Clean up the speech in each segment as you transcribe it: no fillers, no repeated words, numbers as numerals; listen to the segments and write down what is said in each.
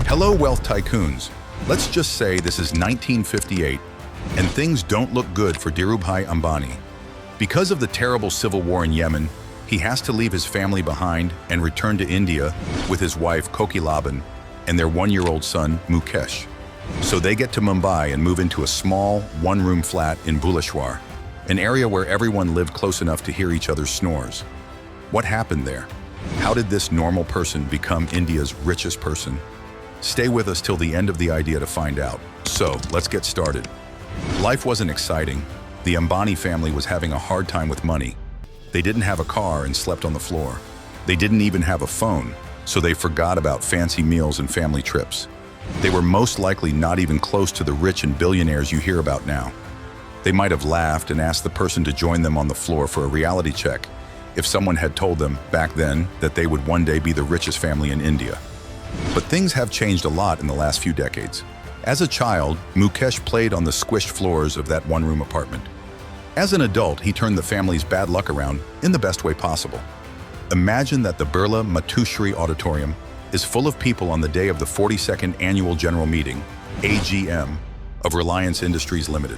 Hello, wealth tycoons. Let's just say this is 1958, and things don't look good for Dhirubhai Ambani. Because of the terrible civil war in Yemen, he has to leave his family behind and return to India with his wife Kokilaban and their one-year-old son Mukesh. So they get to Mumbai and move into a small, one-room flat in Bhuleshwar, an area where everyone lived close enough to hear each other's snores. What happened there? How did this normal person become India's richest person? Stay with us till the end of the idea to find out. So, let's get started. Life wasn't exciting. The Ambani family was having a hard time with money. They didn't have a car and slept on the floor. They didn't even have a phone, so they forgot about fancy meals and family trips. They were most likely not even close to the rich and billionaires you hear about now. They might have laughed and asked the person to join them on the floor for a reality check if someone had told them back then that they would one day be the richest family in India. But things have changed a lot in the last few decades. As a child, Mukesh played on the squished floors of that one-room apartment. As an adult, he turned the family's bad luck around in the best way possible. Imagine that the Birla Matushri Auditorium is full of people on the day of the 42nd Annual General Meeting, AGM, of Reliance Industries Limited.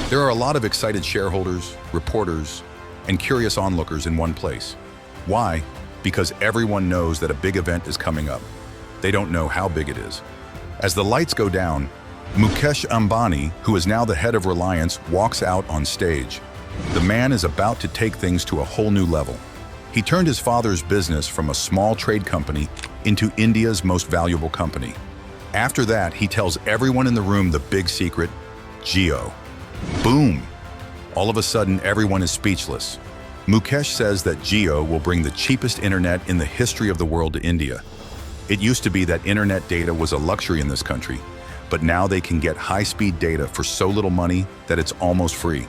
There are a lot of excited shareholders, reporters, and curious onlookers in one place. Why? Because everyone knows that a big event is coming up. They don't know how big it is. As the lights go down, Mukesh Ambani, who is now the head of Reliance, walks out on stage. The man is about to take things to a whole new level. He turned his father's business from a small trade company into India's most valuable company. After that, he tells everyone in the room the big secret, Jio. Boom! All of a sudden, everyone is speechless. Mukesh says that Jio will bring the cheapest internet in the history of the world to India. It used to be that internet data was a luxury in this country, but now they can get high-speed data for so little money that it's almost free.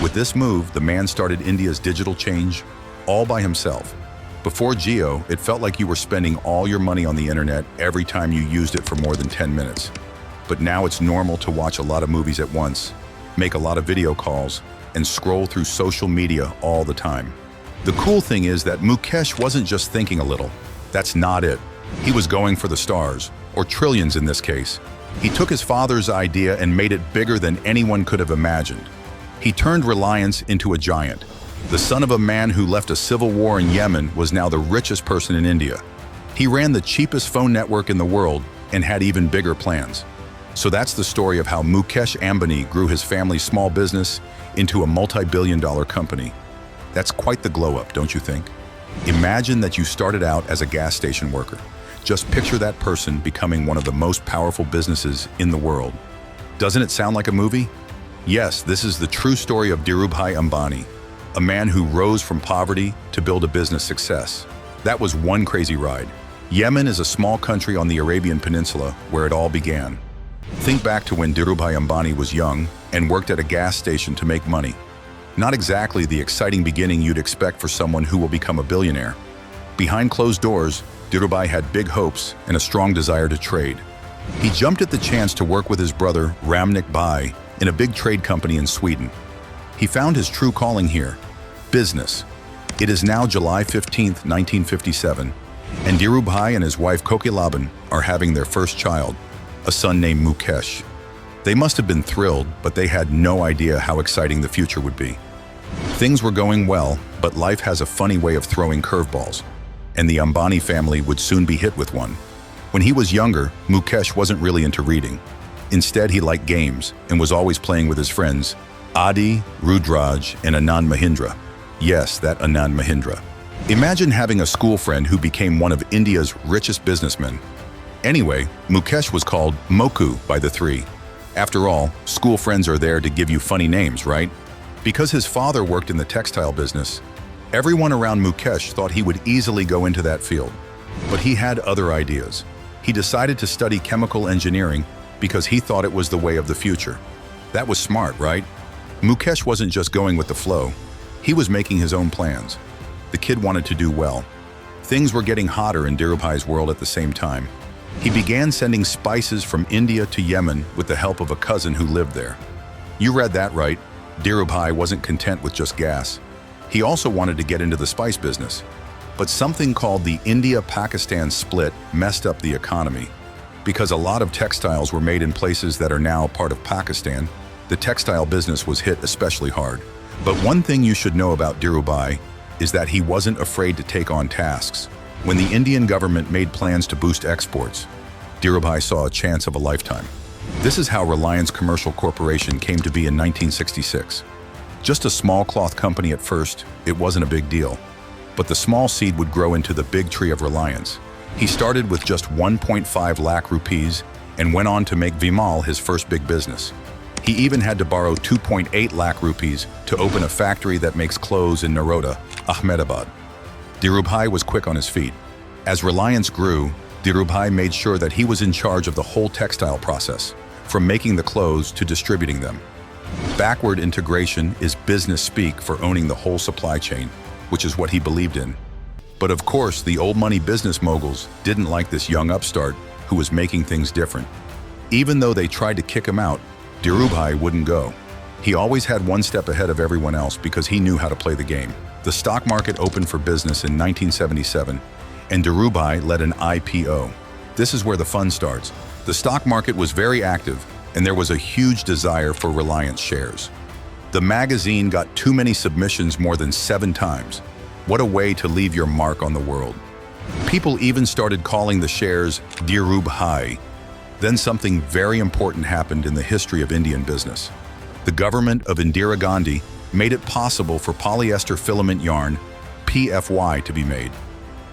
With this move, the man started India's digital change all by himself. Before Jio, it felt like you were spending all your money on the internet every time you used it for more than 10 minutes. But now it's normal to watch a lot of movies at once, make a lot of video calls, and scroll through social media all the time. The cool thing is that Mukesh wasn't just thinking a little. That's not it. He was going for the stars, or trillions in this case. He took his father's idea and made it bigger than anyone could have imagined. He turned Reliance into a giant. The son of a man who left a civil war in Yemen was now the richest person in India. He ran the cheapest phone network in the world and had even bigger plans. So that's the story of how Mukesh Ambani grew his family's small business into a multi-billion-dollar company. That's quite the glow-up, don't you think? Imagine that you started out as a gas station worker. Just picture that person becoming one of the most powerful businesses in the world. Doesn't it sound like a movie? Yes, this is the true story of Dhirubhai Ambani, a man who rose from poverty to build a business success. That was one crazy ride. Yemen is a small country on the Arabian Peninsula where it all began. Think back to when Dhirubhai Ambani was young and worked at a gas station to make money. Not exactly the exciting beginning you'd expect for someone who will become a billionaire. Behind closed doors, Dhirubhai had big hopes and a strong desire to trade. He jumped at the chance to work with his brother, Ramnik Bhai, in a big trade company in Sweden. He found his true calling here, business. It is now July 15, 1957, and Dhirubhai and his wife Kokilaban are having their first child, a son named Mukesh. They must have been thrilled, but they had no idea how exciting the future would be. Things were going well, but life has a funny way of throwing curveballs, and the Ambani family would soon be hit with one. When he was younger, Mukesh wasn't really into reading. Instead, he liked games and was always playing with his friends, Adi, Rudraj, and Anand Mahindra. Yes, that Anand Mahindra. Imagine having a school friend who became one of India's richest businessmen. Anyway, Mukesh was called Moku by the three. After all, school friends are there to give you funny names, right? Because his father worked in the textile business, everyone around Mukesh thought he would easily go into that field. But he had other ideas. He decided to study chemical engineering because he thought it was the way of the future. That was smart, right? Mukesh wasn't just going with the flow. He was making his own plans. The kid wanted to do well. Things were getting hotter in Dhirubhai's world at the same time. He began sending spices from India to Yemen with the help of a cousin who lived there. You read that right. Dhirubhai wasn't content with just gas. He also wanted to get into the spice business. But something called the India-Pakistan split messed up the economy. Because a lot of textiles were made in places that are now part of Pakistan, the textile business was hit especially hard. But one thing you should know about Dhirubhai is that he wasn't afraid to take on tasks. When the Indian government made plans to boost exports, Dhirubhai saw a chance of a lifetime. This is how Reliance Commercial Corporation came to be in 1966. Just a small cloth company at first, it wasn't a big deal. But the small seed would grow into the big tree of Reliance. He started with just 1.5 lakh rupees and went on to make Vimal his first big business. He even had to borrow 2.8 lakh rupees to open a factory that makes clothes in Naroda, Ahmedabad. Dhirubhai was quick on his feet. As Reliance grew, Dhirubhai made sure that he was in charge of the whole textile process, from making the clothes to distributing them. Backward integration is business speak for owning the whole supply chain, which is what he believed in. But of course, the old money business moguls didn't like this young upstart who was making things different. Even though they tried to kick him out, Dhirubhai wouldn't go. He always had one step ahead of everyone else because he knew how to play the game. The stock market opened for business in 1977, and Dhirubhai led an IPO. This is where the fun starts. The stock market was very active, and there was a huge desire for Reliance shares. The magazine got too many submissions more than 7 times. What a way to leave your mark on the world. People even started calling the shares Dhirubhai. Then something very important happened in the history of Indian business. The government of Indira Gandhi made it possible for polyester filament yarn, PFY, to be made.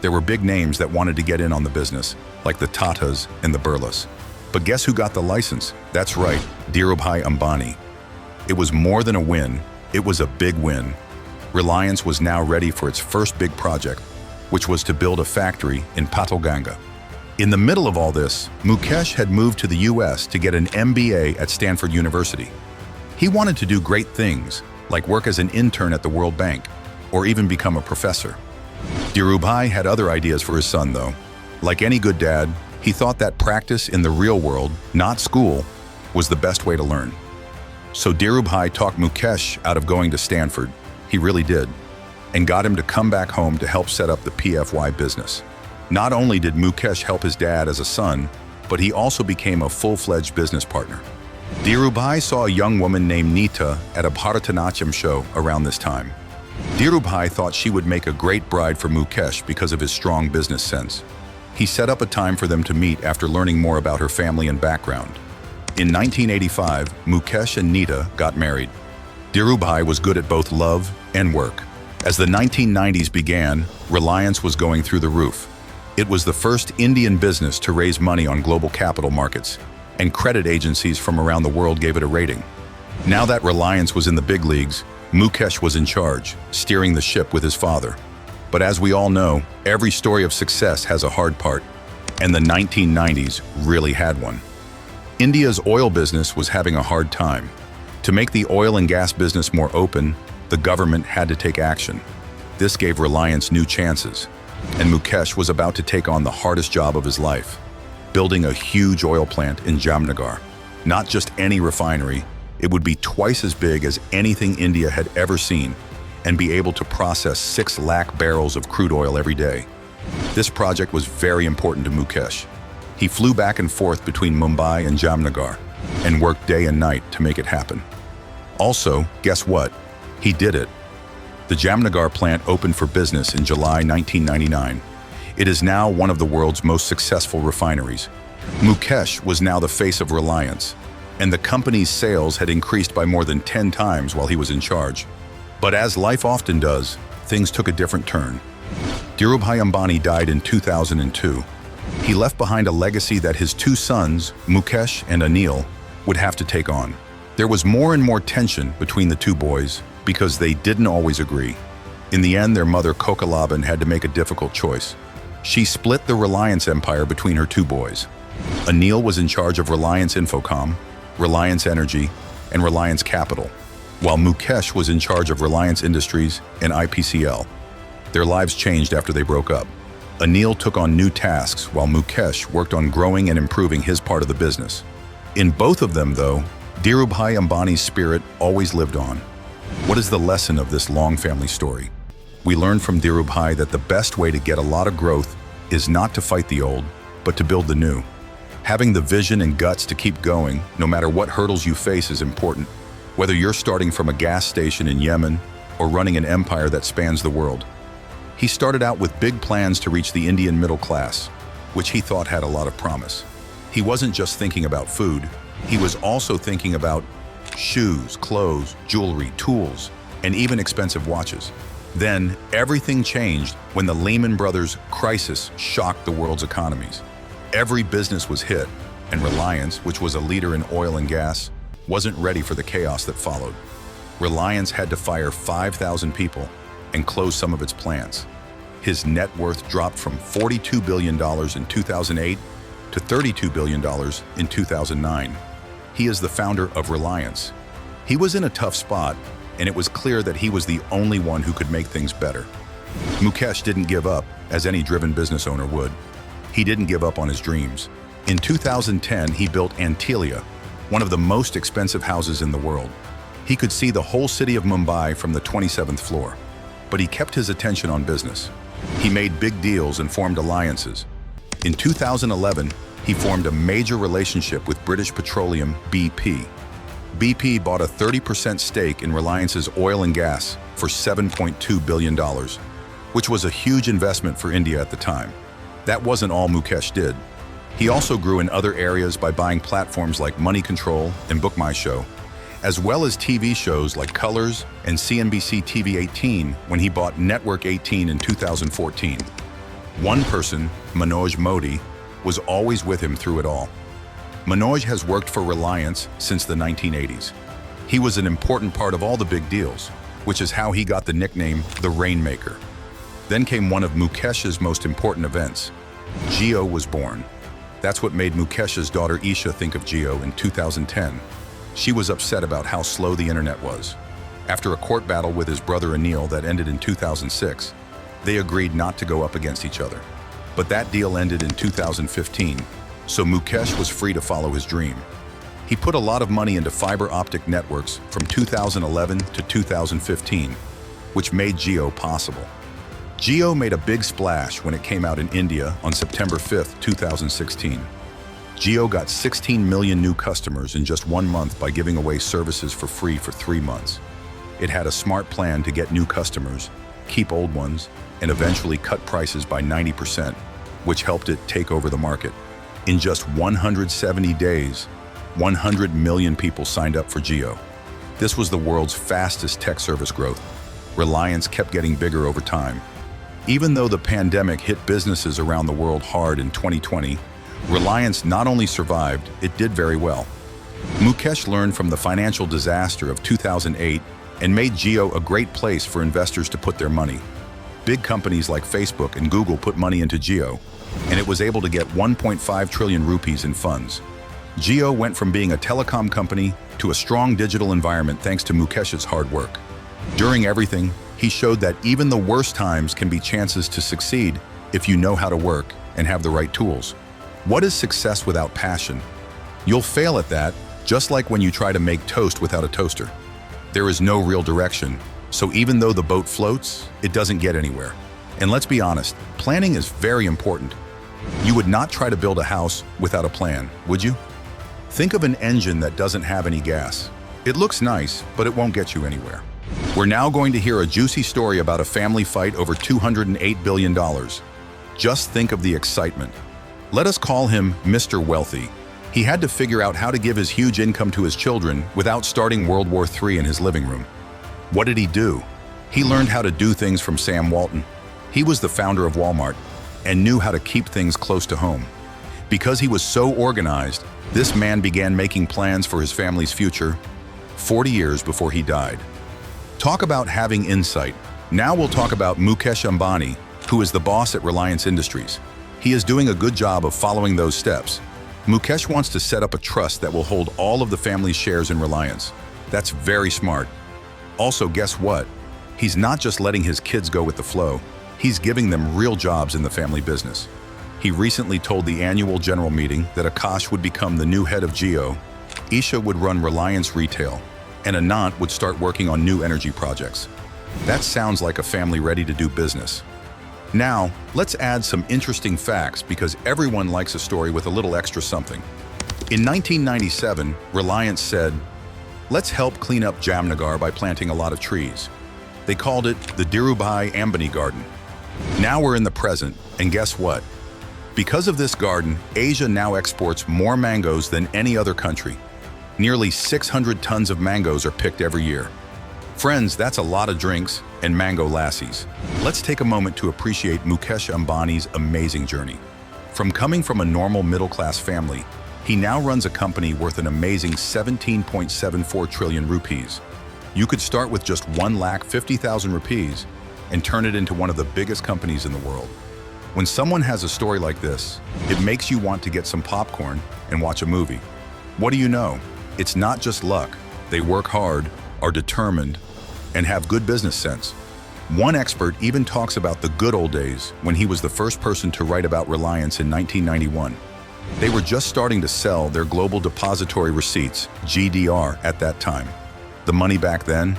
There were big names that wanted to get in on the business, like the Tatas and the Birlas. But guess who got the license? That's right, Dhirubhai Ambani. It was more than a win, it was a big win. Reliance was now ready for its first big project, which was to build a factory in Patalganga. In the middle of all this, Mukesh had moved to the US to get an MBA at Stanford University. He wanted to do great things, like work as an intern at the World Bank, or even become a professor. Dhirubhai had other ideas for his son, though. Like any good dad, he thought that practice in the real world, not school, was the best way to learn. So Dhirubhai talked Mukesh out of going to Stanford. He really did, and got him to come back home to help set up the PFY business. Not only did Mukesh help his dad as a son, but he also became a full-fledged business partner. Dhirubhai saw a young woman named Neeta at a Bharatanatyam show around this time. Dhirubhai thought she would make a great bride for Mukesh because of his strong business sense. He set up a time for them to meet after learning more about her family and background. In 1985, Mukesh and Neeta got married. Dhirubhai was good at both love and work. As the 1990s began, Reliance was going through the roof. It was the first Indian business to raise money on global capital markets, and credit agencies from around the world gave it a rating. Now that Reliance was in the big leagues, Mukesh was in charge, steering the ship with his father. But as we all know, every story of success has a hard part, and the 1990s really had one. India's oil business was having a hard time. To make the oil and gas business more open, the government had to take action. This gave Reliance new chances, and Mukesh was about to take on the hardest job of his life, building a huge oil plant in Jamnagar. Not just any refinery, it would be twice as big as anything India had ever seen, and be able to process 6 lakh barrels of crude oil every day. This project was very important to Mukesh. He flew back and forth between Mumbai and Jamnagar, and worked day and night to make it happen. Also, guess what? He did it. The Jamnagar plant opened for business in July 1999. It is now one of the world's most successful refineries. Mukesh was now the face of Reliance, and the company's sales had increased by more than 10 times while he was in charge. But as life often does, things took a different turn. Dhirubhai Ambani died in 2002. He left behind a legacy that his 2 sons, Mukesh and Anil, would have to take on. There was more and more tension between the 2 boys because they didn't always agree. In the end, their mother Kokalaban had to make a difficult choice. She split the Reliance empire between her 2 boys. Anil was in charge of Reliance Infocom, Reliance Energy, and Reliance Capital, while Mukesh was in charge of Reliance Industries and IPCL. Their lives changed after they broke up. Anil took on new tasks while Mukesh worked on growing and improving his part of the business. In both of them, though, Dhirubhai Ambani's spirit always lived on. What is the lesson of this long family story? We learned from Dhirubhai that the best way to get a lot of growth is not to fight the old, but to build the new. Having the vision and guts to keep going, no matter what hurdles you face, is important. Whether you're starting from a gas station in Yemen or running an empire that spans the world. He started out with big plans to reach the Indian middle class, which he thought had a lot of promise. He wasn't just thinking about food, he was also thinking about shoes, clothes, jewelry, tools, and even expensive watches. Then, everything changed when the Lehman Brothers crisis shocked the world's economies. Every business was hit, and Reliance, which was a leader in oil and gas, wasn't ready for the chaos that followed. Reliance had to fire 5,000 people and close some of its plants. His net worth dropped from $42 billion in 2008 to $32 billion in 2009. He is the founder of Reliance. He was in a tough spot, and it was clear that he was the only one who could make things better. Mukesh didn't give up, as any driven business owner would. He didn't give up on his dreams. In 2010, he built Antilia, one of the most expensive houses in the world. He could see the whole city of Mumbai from the 27th floor. But he kept his attention on business. He made big deals and formed alliances. In 2011, he formed a major relationship with British Petroleum BP. BP bought a 30% stake in Reliance's oil and gas for $7.2 billion, which was a huge investment for India at the time. That wasn't all Mukesh did. He also grew in other areas by buying platforms like Money Control and Book My Show, as well as TV shows like Colors and CNBC TV 18 when he bought Network 18 in 2014. One person, Manoj Modi, was always with him through it all. Manoj has worked for Reliance since the 1980s. He was an important part of all the big deals, which is how he got the nickname the Rainmaker. Then came one of Mukesh's most important events. Jio was born. That's what made Mukesh's daughter Isha think of Jio in 2010. She was upset about how slow the internet was. After a court battle with his brother Anil that ended in 2006, they agreed not to go up against each other. But that deal ended in 2015, so Mukesh was free to follow his dream. He put a lot of money into fiber optic networks from 2011 to 2015, which made Jio possible. Jio made a big splash when it came out in India on September 5, 2016. Jio got 16 million new customers in just 1 month by giving away services for free for 3 months. It had a smart plan to get new customers, keep old ones, and eventually cut prices by 90%, which helped it take over the market. In just 170 days, 100 million people signed up for Jio. This was the world's fastest tech service growth. Reliance kept getting bigger over time. Even though the pandemic hit businesses around the world hard in 2020, Reliance not only survived, it did very well. Mukesh learned from the financial disaster of 2008 and made Jio a great place for investors to put their money. Big companies like Facebook and Google put money into Jio, and it was able to get 1.5 trillion rupees in funds. Jio went from being a telecom company to a strong digital environment thanks to Mukesh's hard work. During everything, he showed that even the worst times can be chances to succeed if you know how to work and have the right tools. What is success without passion? You'll fail at that, just like when you try to make toast without a toaster. There is no real direction, so even though the boat floats, it doesn't get anywhere. And let's be honest, planning is very important. You would not try to build a house without a plan, would you? Think of an engine that doesn't have any gas. It looks nice, but it won't get you anywhere. We're now going to hear a juicy story about a family fight over $208 billion. Just think of the excitement. Let us call him Mr. Wealthy. He had to figure out how to give his huge income to his children without starting World War III in his living room. What did he do? He learned how to do things from Sam Walton. He was the founder of Walmart and knew how to keep things close to home. Because he was so organized, this man began making plans for his family's future 40 years before he died. Talk about having insight. Now we'll talk about Mukesh Ambani, who is the boss at Reliance Industries. He is doing a good job of following those steps. Mukesh wants to set up a trust that will hold all of the family's shares in Reliance. That's very smart. Also, guess what? He's not just letting his kids go with the flow. He's giving them real jobs in the family business. He recently told the annual general meeting that Akash would become the new head of Jio, Isha would run Reliance Retail, and Anant would start working on new energy projects. That sounds like a family ready to do business. Now, let's add some interesting facts because everyone likes a story with a little extra something. In 1997, Reliance said, "Let's help clean up Jamnagar by planting a lot of trees." They called it the Dhirubhai Ambani Garden. Now we're in the present, and guess what? Because of this garden, Asia now exports more mangoes than any other country. Nearly 600 tons of mangoes are picked every year. Friends, that's a lot of drinks and mango lassies. Let's take a moment to appreciate Mukesh Ambani's amazing journey. From coming from a normal middle-class family, he now runs a company worth an amazing 17.74 trillion rupees. You could start with just 1,50,000 rupees and turn it into one of the biggest companies in the world. When someone has a story like this, it makes you want to get some popcorn and watch a movie. What do you know? It's not just luck. They work hard, are determined, and have good business sense. One expert even talks about the good old days when he was the first person to write about Reliance in 1991. They were just starting to sell their global depository receipts, GDR, at that time. The money back then?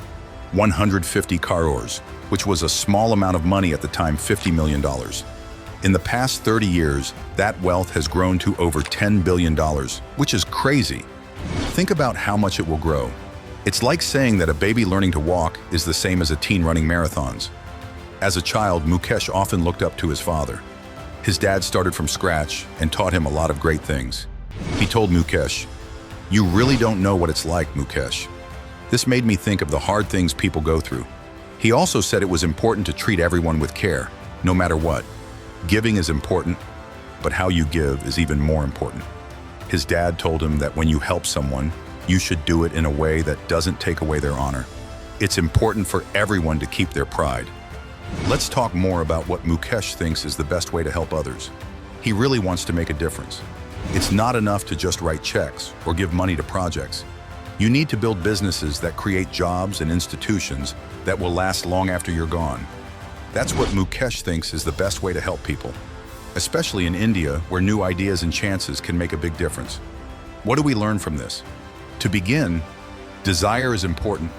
150 crores, which was a small amount of money at the time, $50 million. In the past 30 years, that wealth has grown to over $10 billion, which is crazy. Think about how much it will grow. It's like saying that a baby learning to walk is the same as a teen running marathons. As a child, Mukesh often looked up to his father. His dad started from scratch and taught him a lot of great things. He told Mukesh, "You really don't know what it's like, Mukesh." This made me think of the hard things people go through. He also said it was important to treat everyone with care, no matter what. Giving is important, but how you give is even more important. His dad told him that when you help someone, you should do it in a way that doesn't take away their honor. It's important for everyone to keep their pride. Let's talk more about what Mukesh thinks is the best way to help others. He really wants to make a difference. It's not enough to just write checks or give money to projects. You need to build businesses that create jobs and institutions that will last long after you're gone. That's what Mukesh thinks is the best way to help people, especially in India, where new ideas and chances can make a big difference. What do we learn from this? To begin, desire is important.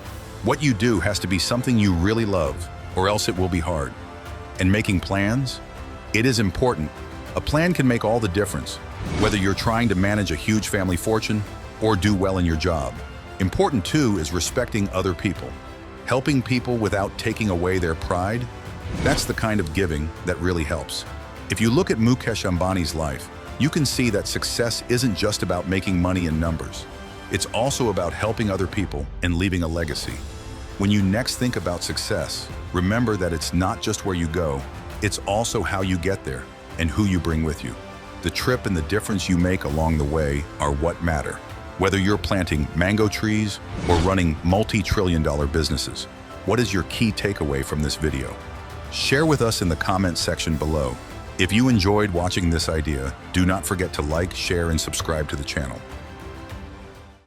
What you do has to be something you really love, or else it will be hard. And making plans? It is important. A plan can make all the difference, whether you're trying to manage a huge family fortune or do well in your job. Important too is respecting other people. Helping people without taking away their pride, that's the kind of giving that really helps. If you look at Mukesh Ambani's life, you can see that success isn't just about making money in numbers. It's also about helping other people and leaving a legacy. When you next think about success, remember that it's not just where you go, it's also how you get there and who you bring with you. The trip and the difference you make along the way are what matter. Whether you're planting mango trees or running multi-trillion-dollar businesses, what is your key takeaway from this video? Share with us in the comment section below. If you enjoyed watching this idea, do not forget to like, share, and subscribe to the channel.